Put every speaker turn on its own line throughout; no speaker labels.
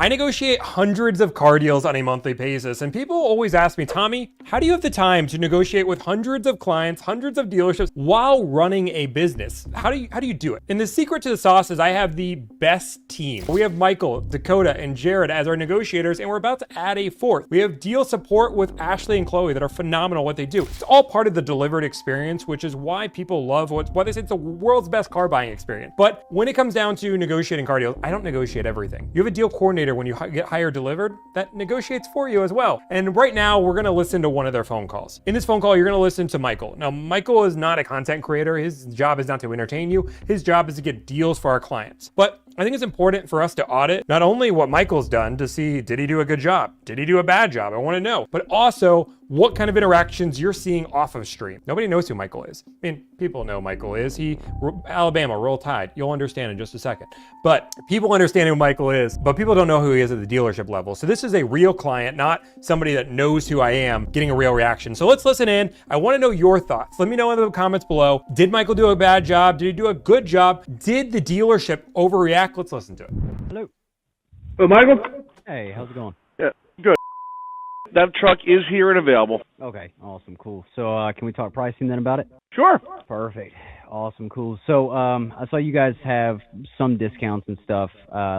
I negotiate hundreds of car deals on a monthly basis, and people always ask me, Tommy, how do you have the time to negotiate with hundreds of clients, hundreds of dealerships while running a business? How do you do it? And the secret to the sauce is I have the best team. We have Michael, Dakota, and Jared as our negotiators, and we're about to add a fourth. We have deal support with Ashley and Chloe that are phenomenal at what they do. It's all part of the Delivrd experience, which is why people love why they say it's the world's best car buying experience. But when it comes down to negotiating car deals, I don't negotiate everything. You have a deal coordinator when you get hired Delivrd that negotiates for you as well. And right now we're gonna listen to one of their phone calls. In this phone call, you're gonna listen to Michael. Now, Michael is not a content creator. His job is not to entertain you. His job is to get deals for our clients. But I think it's important for us to audit not only what Michael's done to see, did he do a good job? Did he do a bad job? I want to know, but also what kind of interactions you're seeing off of stream. Nobody knows who Michael is. I mean, people know Michael is. Alabama, Roll Tide. You'll understand in just a second. But people understand who Michael is, but people don't know who he is at the dealership level. So this is a real client, not somebody that knows who I am, getting a real reaction. So let's listen in. I want to know your thoughts. Let me know in the comments below. Did Michael do a bad job? Did he do a good job? Did the dealership overreact? Let's listen to it.
Hello.
Well, Michael?
Hey, how's it going?
Yeah, good. That truck is here and available.
Okay, awesome, cool. So can we talk pricing then about it?
Sure.
Perfect. Awesome, cool. So I saw you guys have some discounts and stuff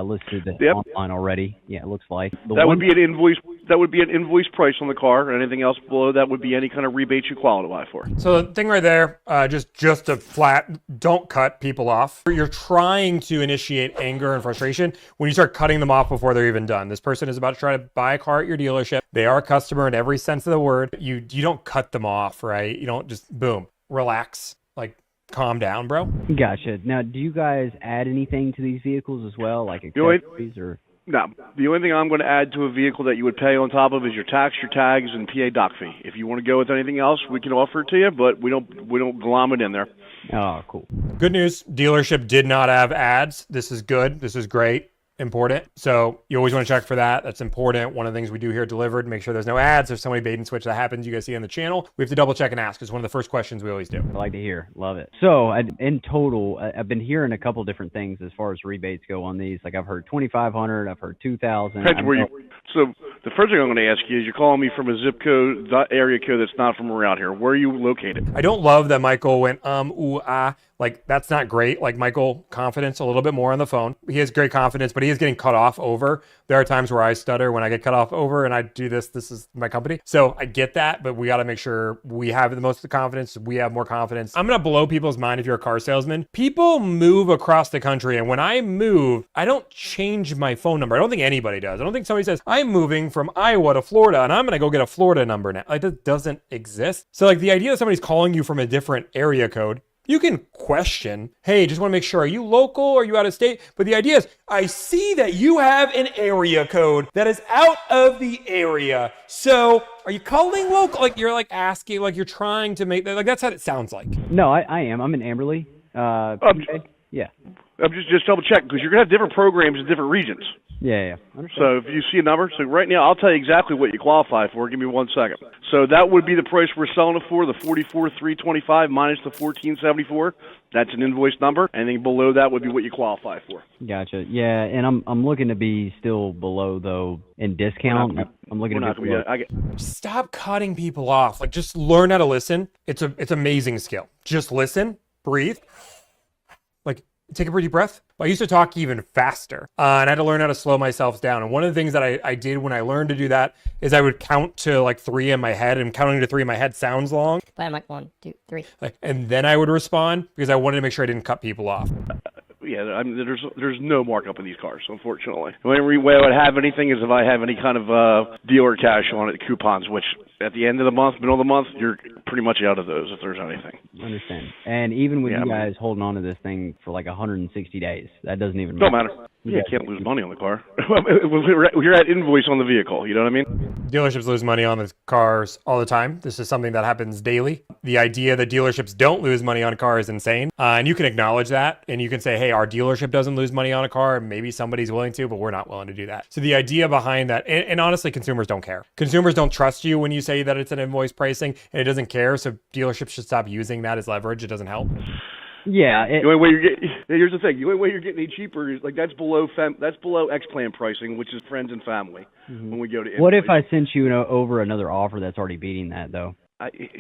listed online already. Yeah, it looks like.
That would be an invoice. That would be an invoice price on the car, and anything else below that would be any kind of rebates you qualify for.
So the thing right there, just a flat, don't cut people off. You're trying to initiate anger and frustration when you start cutting them off before they're even done. This person is about to try to buy a car at your dealership. They are a customer in every sense of the word. You don't cut them off, right? You don't just boom, relax, like calm down, bro.
Gotcha. Now, do you guys add anything to these vehicles as well, like accessories or?
No. The only thing I'm going to add to a vehicle that you would pay on top of is your tax, your tags, and PA doc fee. If you want to go with anything else, we can offer it to you, but we don't glom it in there.
Oh, cool.
Good news. Dealership did not have ads. This is good. This is great. Important. So you always want to check for that. That's important. One of the things we do here at Delivrd, make sure there's no ads. There's so many bait and switch that happens. You guys see on the channel. We have to double check and ask. It's one of the first questions we always do.
I like to hear. Love it. So in total, I've been hearing a couple different things as far as rebates go on these. Like I've heard 2,500. I've heard 2,000.
So the first thing I'm going to ask you is you're calling me from a zip code, area code that's not from around here. Where are you located?
I don't love that Michael went, ooh, ah. Like, that's not great. Like, Michael, confidence a little bit more on the phone. He has great confidence, but he is getting cut off over. There are times where I stutter when I get cut off over and I do this. This is my company. So I get that, but we got to make sure we have the most confidence. We have more confidence. I'm going to blow people's mind if you're a car salesman. People move across the country. And when I move, I don't change my phone number. I don't think anybody does. I don't think somebody says, I'm moving from Iowa to Florida and I'm going to go get a Florida number now. Like, that doesn't exist. So like the idea that somebody's calling you from a different area code, you can question, hey, just want to make sure, are you local or are you out of state? But the idea is, I see that you have an area code that is out of the area. So are you calling local? Like you're like asking, like you're trying to make that, like that's how it sounds like.
No, I am. I'm in Amberley. Yeah.
I'm just double checking because you're going to have different programs in different regions.
Yeah.
So if you see a number, so right now I'll tell you exactly what you qualify for. Give me 1 second. So that would be the price we're selling it for, the $44,325 minus the $14,744. That's an invoice number. Anything below that would be what you qualify for.
Gotcha. Yeah, and I'm looking to be still below though in discount. I'm looking to be below.
Stop cutting people off. Like just learn how to listen. It's amazing skill. Just listen, breathe. Like take a pretty breath. I used to talk even faster and I had to learn how to slow myself down. And one of the things that I did when I learned to do that is I would count to like 3 in my head, and counting to 3 in my head sounds long.
But I'm like 1, 2, 3.
And then I would respond because I wanted to make sure I didn't cut people off.
Yeah, I mean, there's no markup in these cars, unfortunately. The only way I would have anything is if I have any kind of dealer cash on it, coupons, which at the end of the month, middle of the month, you're pretty much out of those if there's anything.
I understand. And even with you guys holding on to this thing for like 160 days, that doesn't even
matter. Don't matter. You can't lose money on the car. You're at invoice on the vehicle, you know what I mean?
Dealerships lose money on the cars all the time. This is something that happens daily. The idea that dealerships don't lose money on a car is insane. And you can acknowledge that. And you can say, hey, our dealership doesn't lose money on a car. Maybe somebody's willing to, but we're not willing to do that. So the idea behind that, and honestly, consumers don't care. Consumers don't trust you when you say that it's an invoice pricing, and it doesn't care. So dealerships should stop using that as leverage. It doesn't help.
Yeah.
The only way Here's the thing: the only way you're getting any cheaper is like that's below X-Plan pricing, which is friends and family. When we go to
what if I sent you over another offer that's already beating that though?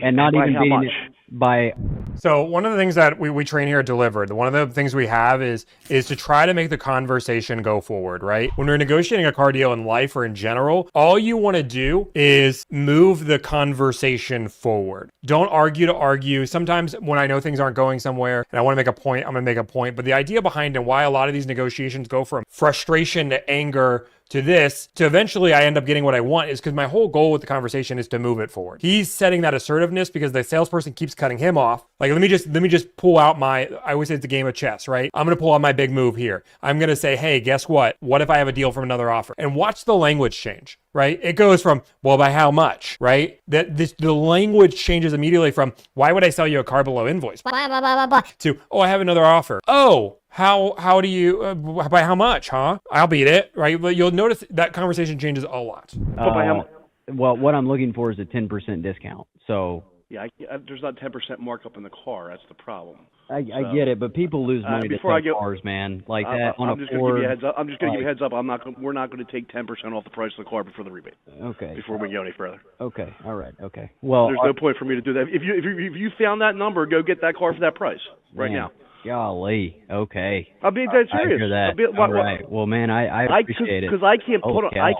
And not even beating it by.
So one of the things that we train here at Delivrd, one of the things we have is to try to make the conversation go forward, right? When we're negotiating a car deal in life or in general, all you want to do is move the conversation forward. Don't argue to argue. Sometimes when I know things aren't going somewhere and I want to make a point, I'm going to make a point. But the idea behind and why a lot of these negotiations go from frustration to anger to this, to eventually I end up getting what I want, is because my whole goal with the conversation is to move it forward. He's setting that assertiveness because the salesperson keeps cutting him off. Like, let me just pull out I always say it's a game of chess, right? I'm going to pull out my big move here. I'm going to say, hey, guess what? What if I have a deal from another offer? And watch the language change, right? It goes from, well, by how much, right? The language changes immediately from, why would I sell you a car below invoice? To, oh, I have another offer. Oh, how do you, by how much, huh? I'll beat it, right? But you'll notice that conversation changes a lot.
But by how much?
Well, what I'm looking for is a 10% discount. So.
Yeah, there's not 10% markup in the car. That's the problem.
I get it, but people lose money to take cars, man. Like that on a Ford.
I'm just going to give you a heads up. I'm just going to give you a heads up. We're not going to take 10% off the price of the car before the rebate.
Okay.
Before we go any further.
Okay. All right. Okay. Well,
there's no point for me to do that. If you found that number, go get that car for that price right now.
Golly. Okay.
I'm being dead serious.
I hear that. All right. Well, man, I appreciate it.
Because I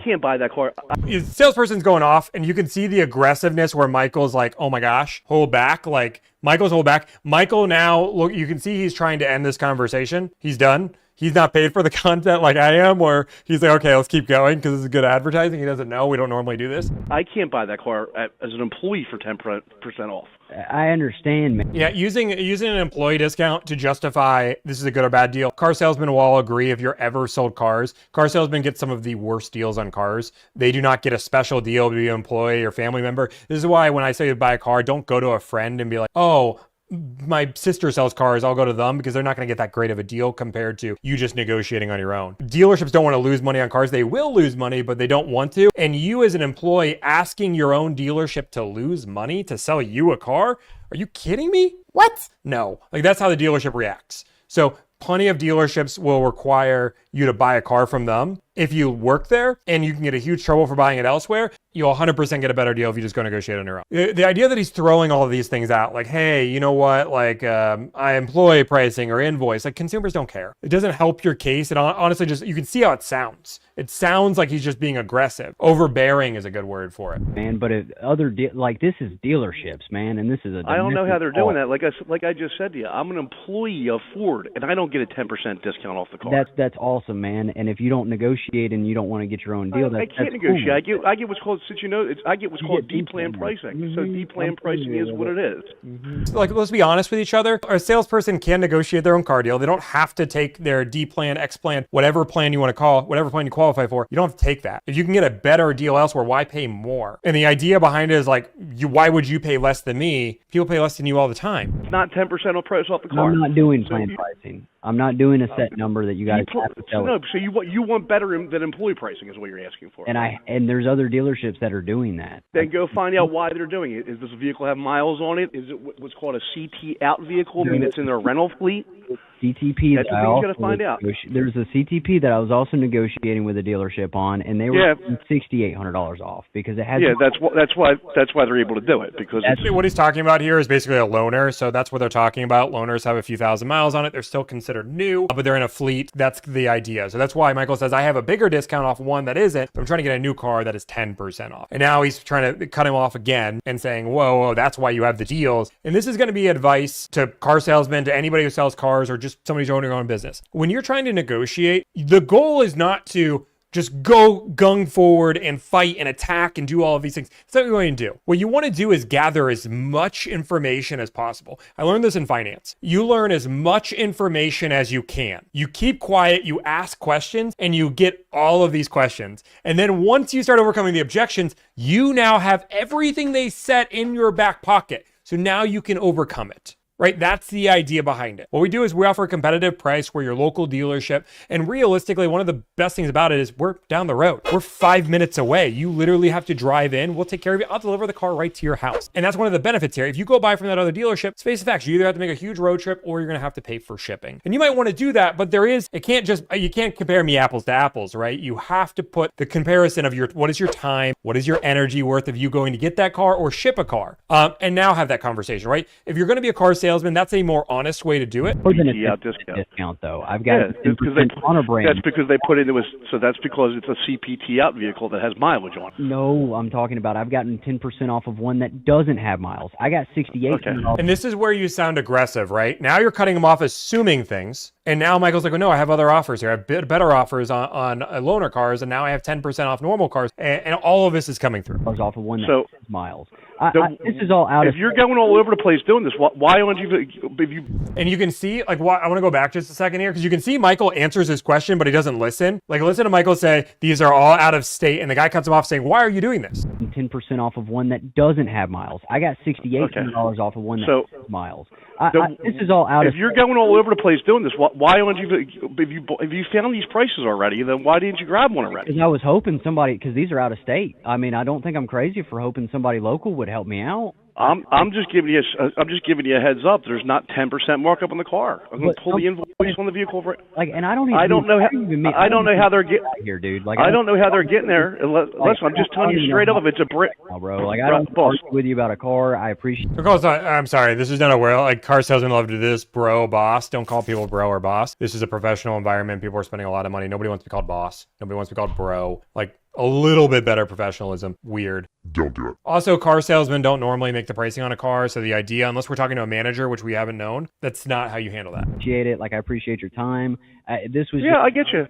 can't buy that car.
The salesperson's going off, and you can see the aggressiveness where Michael's like, oh my gosh, hold back. Like, Michael's hold back. Michael now, look, you can see he's trying to end this conversation. He's done. He's not paid for the content like I am, where he's like, okay, let's keep going because this is good advertising. He doesn't know. We don't normally do this.
I can't buy that car as an employee for 10% off.
I understand, man.
Yeah, using an employee discount to justify this is a good or bad deal. Car salesmen will all agree if you're ever sold cars. Car salesmen get some of the worst deals on cars. They do not get a special deal to be an employee or family member. This is why when I say to buy a car, don't go to a friend and be like, oh, my sister sells cars, I'll go to them, because they're not going to get that great of a deal compared to you just negotiating on your own. Dealerships don't want to lose money on cars. They will lose money, but they don't want to. And you as an employee asking your own dealership to lose money to sell you a car? Are you kidding me? What? No. Like, that's how the dealership reacts. So plenty of dealerships will require you to buy a car from them. If you work there and you can get a huge trouble for buying it elsewhere, you'll 100% get a better deal if you just go negotiate on your own. The idea that he's throwing all of these things out, like, hey, you know what, like I employee pricing or invoice, like consumers don't care. It doesn't help your case. It honestly just, you can see how it sounds. It sounds like he's just being aggressive. Overbearing is a good word for it.
Man, but like this is dealerships, man, and this is a.
I don't know how they're doing that. Like I just said to you, I'm an employee of Ford, and I don't get a 10% discount off the car.
That's awesome, man. And if you don't negotiate and you don't want to get your own deal,
I can't negotiate. Cool. I get what's called, since you know, I get what's called D-plan pricing. Mm-hmm. So D-plan pricing is what it is.
Mm-hmm. Like, let's be honest with each other. A salesperson can negotiate their own car deal. They don't have to take their D-plan, X-plan, whatever plan you want to call, whatever plan you qualify for. You don't have to take that. If you can get a better deal elsewhere, why pay more? And the idea behind it is like, why would you pay less than me? People pay less than you all the time.
It's not 10% on price off the car.
I'm not doing plan pricing. I'm not doing a set number that you guys have to sell.
No, so you want better than employee pricing is what you're asking for.
And there's other dealerships that are doing that.
Then go find out why they're doing it. Is this vehicle have miles on it? Is it what's called a CT out vehicle? I mean, it's in their rental fleet.
CTP.
That's what you got to find out.
There's a CTP that I was also negotiating with a dealership on, and they were $6,800 off because it has.
Yeah, that's why they're able to do it, because
what he's talking about here is basically a loaner. So that's what they're talking about. Loaners have a few thousand miles on it. They're still considered new, but they're in a fleet. That's the idea. So that's why Michael says I have a bigger discount off one that isn't, but I'm trying to get a new car that is 10% off. And now he's trying to cut him off again and saying, whoa, that's why you have the deals. And this is going to be advice to car salesmen, to anybody who sells cars or just somebody who's owning their own business. When you're trying to negotiate, the goal is not to just go gung forward and fight and attack and do all of these things. That's not what you're going to do. What you want to do is gather as much information as possible. I learned this in finance. You learn as much information as you can. You keep quiet, you ask questions, and you get all of these questions. And then once you start overcoming the objections, you now have everything they set in your back pocket. So now you can overcome it. right? That's the idea behind it. What we do is we offer a competitive price. We're your local dealership. And realistically, one of the best things about it is we're down the road. We're 5 minutes away. You literally have to drive in. We'll take care of you. I'll deliver the car right to your house. And that's one of the benefits here. If you go buy from that other dealership, face the facts, you either have to make a huge road trip or you're going to have to pay for shipping. And you might want to do that, but you can't compare me apples to apples, right? You have to put the comparison of what is your time, what is your energy worth of you going to get that car or ship a car, and now have that conversation, right? If you're going to be a car salesman, that's a more honest way to do it.
More than a discount though. I've got a 10% honor brand.
That's because they put it into that's because it's a CPT out vehicle that has mileage on it.
No, I'm talking about I've gotten 10% off of one that doesn't have miles. I got 68.
Okay.
And this is where you sound aggressive, right? Now you're cutting them off assuming things. And now Michael's like, oh, no, I have other offers here. I have better offers on loaner cars, and now I have 10% off normal cars, and all of this is coming through.
Off of one that has miles. This is all out
of... If you're going all over the place doing this, why don't you...
And you can see, like, I want to go back just a second here, because you can see Michael answers his question, but he doesn't listen. Like, listen to Michael say, these are all out of state, and the guy cuts him off saying, why are you doing this?
10% off of one that doesn't have miles. I got $6,800 off of one that has miles. This is all out of...
If you're going all over the place doing this, why don't you... If you found these prices already, then why didn't you grab one already?
Because I was hoping somebody... Because these are out of state. I mean, I don't think I'm crazy for hoping somebody local would help me out.
I'm just giving you a heads up. There's not 10% markup on the car. I'm going to pull the invoice on the vehicle.
And I don't
know how they're getting
here, dude.
I don't know how they're getting there. Unless I'm just telling you straight up, if it's a brick,
bro. I don't argue with you about a car. I appreciate.
I'm sorry. This is not aware. Like, car salesmen love to do this, bro, boss. Don't call people bro or boss. This is a professional environment. People are spending a lot of money. Nobody wants to be called boss. Nobody wants to be called bro. Like, a little bit better professionalism. Weird.
Don't do it.
Also, car salesmen don't normally make the pricing on a car. So the idea, unless we're talking to a manager, which we haven't known, that's not how you handle that.
Appreciate it. Like, I appreciate your time. This was
I get you.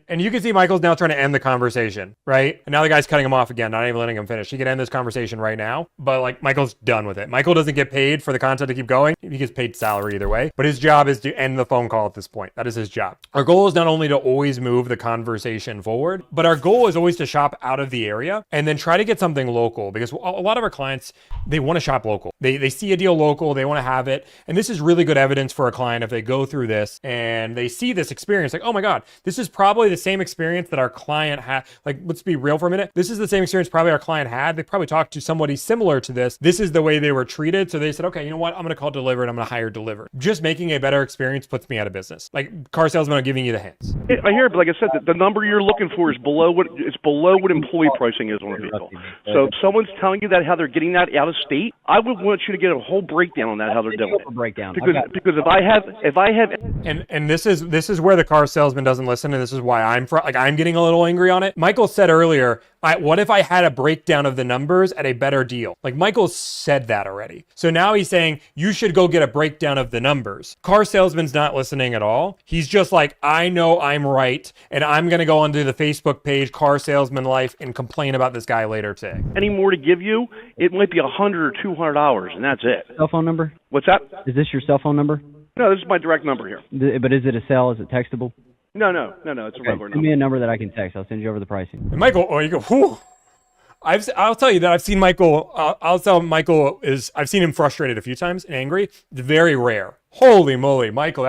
And you can see Michael's now trying to end the conversation, right? And now the guy's cutting him off again, not even letting him finish. He could end this conversation right now, but like Michael's done with it. Michael doesn't get paid for the content to keep going. He gets paid salary either way, but his job is to end the phone call at this point. That is his job. Our goal is not only to always move the conversation forward, but our goal is always to shop out of the area and then try to get something local, because a lot of our clients, they want to shop local. They see a deal local, they want to have it. And this is really good evidence for a client if they go through this and they see this experience, like, oh my God, this is probably the same experience that our client had. Like, let's be real for a minute. This is the same experience probably our client had. They probably talked to somebody similar to this. This is the way they were treated. So they said, okay, you know what? I'm going to call Delivrd. I'm going to hire Delivrd. Just making a better experience puts me out of business. Like, car salesmen are giving you the hints.
I hear it, but like I said, the number you're looking for is below what employee pricing is on a vehicle. So if someone's telling you that how they're getting that out of state, I would want you to get a whole breakdown on that, how they're doing it. Because if I have
and this is where the car salesman doesn't listen, and this is why I'm getting a little angry on it. Michael said earlier, what if I had a breakdown of the numbers at a better deal? Like, Michael said that already. So now he's saying you should go get a breakdown of the numbers. Car salesman's not listening at all. He's just like, I know I'm right, and I'm going to go onto the Facebook page, Car Salesman Life, and complain about this guy later today.
Any more to give you, it might be $100 or $200, and that's it.
Cell phone number?
What's that?
Is this your cell phone number?
No, this is my direct number here.
But is it a cell? Is it textable?
No, it's a regular number.
Send me a number that I can text. I'll send you over the pricing.
And Michael, you go, whew. I'll tell you that I've seen Michael, I've seen him frustrated a few times and angry. It's very rare. Holy moly, Michael,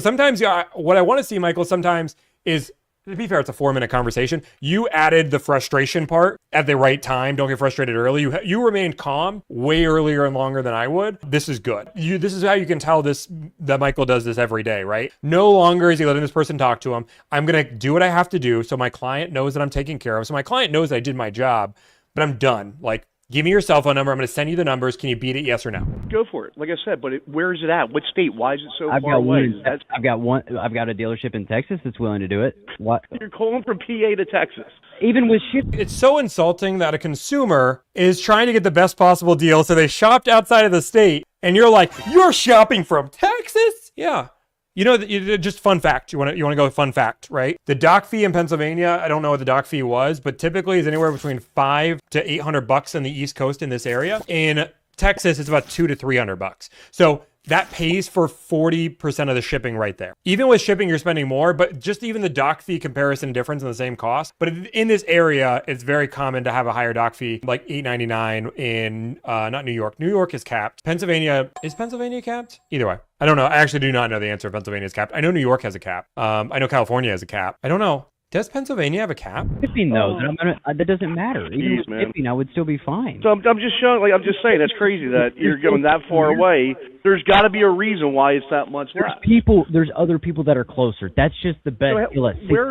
sometimes what I want to see, Michael, sometimes is, to be fair, it's a 4-minute conversation. You added the frustration part at the right time. Don't get frustrated early. You remained calm way earlier and longer than I would. This is good. This is how you can tell that Michael does this every day, right? No longer is he letting this person talk to him. I'm going to do what I have to do so my client knows that I'm taking care of. So my client knows I did my job, but I'm done. Like, give me your cell phone number. I'm going to send you the numbers. Can you beat it? Yes or no?
Go for it. Like I said, but where is it at? What state? Why is it so far away?
I've got a dealership in Texas that's willing to do it. What?
You're calling from PA to Texas.
Even with shit.
It's so insulting that a consumer is trying to get the best possible deal, so they shopped outside of the state, and you're like, you're shopping from Texas? Yeah. You know, just fun fact. You want to go with fun fact, right? The dock fee in Pennsylvania, I don't know what the dock fee was, but typically is anywhere between $500 to $800 on the East Coast in this area. In Texas, it's about $200 to $300. So that pays for 40% of the shipping right there. Even with shipping, you're spending more, but just even the dock fee comparison difference in the same cost. But in this area, it's very common to have a higher dock fee, like $8.99 in, not New York. New York is capped. Pennsylvania, is Pennsylvania capped? Either way. I don't know. I actually do not know the answer if Pennsylvania is capped. I know New York has a cap. I know California has a cap. I don't know. Does Pennsylvania have a cap?
Shipping though, that doesn't matter. Even with shipping, I would still be fine.
So I'm just showing, like I'm just saying, that's crazy that you're going that far away. There's got to be a reason why it's that much less.
There's other people that are closer. That's just the best deal at
where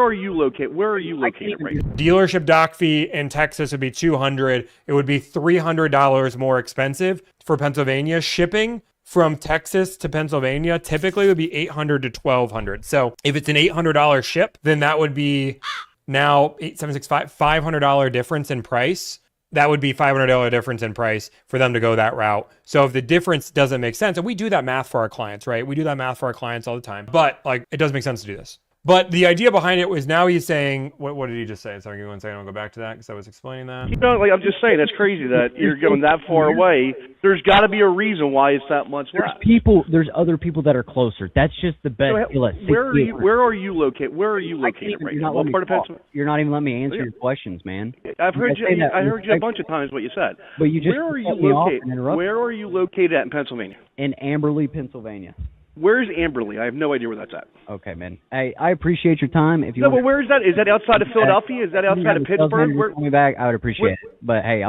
are you located? Where are you located right now?
Dealership dock fee in Texas would be $200. It would be $300 more expensive for Pennsylvania. Shipping from Texas to Pennsylvania typically would be $800 to $1,200. So if it's an $800 ship, then that would be now $500 difference in price. That would be $500 difference in price for them to go that route. So if the difference doesn't make sense, and we do that math for our clients, right? We do that math for our clients all the time, but like it does make sense to do this. But the idea behind it was now he's saying, what did he just say? Sorry, give me 1 second. I'll go back to that because I was explaining that.
Like I'm just saying, that's crazy that you're going that far away. There's got to be a reason why it's that much less.
There's other people that are closer. That's just the best deal at
where are you located? Where are you located right now? What part of Pennsylvania?
You're not even letting me answer your questions, man.
I heard you a bunch of times what you said.
But you just
where are you located? Where are you located at in Pennsylvania?
In Amberley, Pennsylvania.
Where's Amberley? I have no idea where that's at.
Okay, man. Hey, I appreciate your time. If you
but where is that? Is that outside of Philadelphia? Is that outside of Pittsburgh?
Call me back. I would appreciate it. But hey,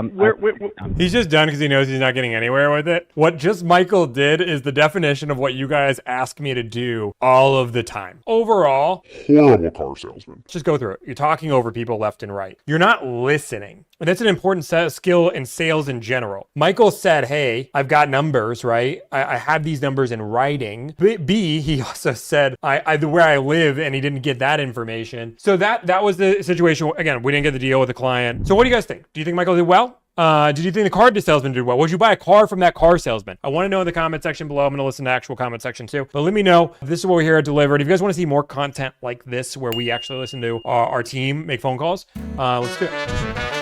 he's just done because he knows he's not getting anywhere with it. What just Michael did is the definition of what you guys ask me to do all of the time. Overall,
horrible car salesman.
Just go through it. You're talking over people left and right. You're not listening. And that's an important skill in sales in general. Michael said, hey, I've got numbers, right? I have these numbers in writing. B, he also said, where I live, and he didn't get that information. So that was the situation. Again, we didn't get the deal with the client. So what do you guys think? Do you think Michael did well? Did you think the car salesman did well? Would you buy a car from that car salesman? I want to know in the comment section below. I'm going to listen to actual comment section too. But let me know. This is what we're here at Delivrd. If you guys want to see more content like this, where we actually listen to our team make phone calls, let's do it.